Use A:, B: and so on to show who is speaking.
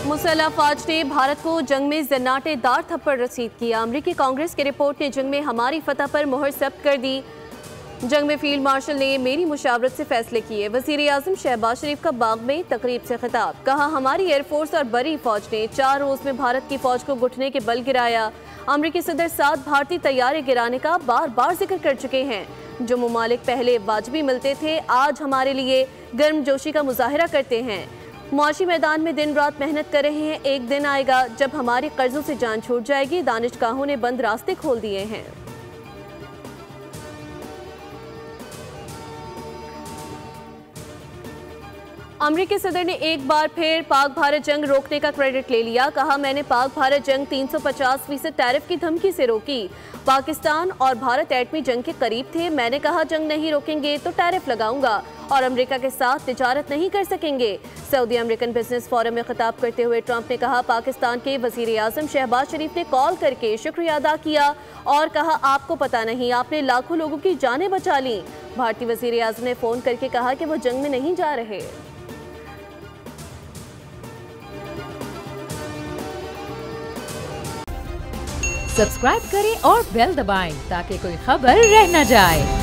A: मुसल्लह फौज ने भारत को जंग में जन्नाटेदार थप्पड़ रसीद किया। अमरीकी कांग्रेस की रिपोर्ट ने जंग में हमारी फतह पर मुहर जब्त कर दी। जंग में फील्ड मार्शल ने मेरी मुशावरत से फैसले किए। वजीर आजम शहबाज शरीफ का बाग में तकरीब से खिताब, कहा हमारी एयरफोर्स और बड़ी फौज ने 4 रोज में भारत की फौज को घुटने के बल गिराया। अमरीकी सदर 7 भारतीय तैयारे गिराने का बार बार जिक्र कर चुके हैं। जो ममालिक पहले वाजबी मिलते थे आज हमारे लिए गर्मजोशी का मुजाहरा करते हैं। मुआशी मैदान में दिन रात मेहनत कर रहे हैं। एक दिन आएगा जब हमारे कर्जों से जान छूट जाएगी। दानिशगाहों ने बंद रास्ते खोल दिए हैं। अमरीकी सदर ने एक बार फिर पाक भारत जंग रोकने का क्रेडिट ले लिया। कहा मैंने पाक भारत जंग 350% टैरिफ की धमकी से रोकी। पाकिस्तान और भारत एटमी जंग के करीब थे। मैंने कहा जंग नहीं रोकेंगे तो टैरिफ लगाऊंगा और अमेरिका के साथ तिजारत नहीं कर सकेंगे। सऊदी अमेरिकन बिजनेस फोरम में खिताब करते हुए ट्रंप ने कहा पाकिस्तान के वजीर आजम शहबाज शरीफ ने कॉल करके शुक्रिया अदा किया और कहा आपको पता नहीं आपने लाखों लोगों की जानें बचा ली। भारतीय वजीर आजम ने फोन करके कहा कि वो जंग में नहीं जा रहे।
B: सब्सक्राइब करें और बेल दबाएं ताकि कोई खबर रह न जाए।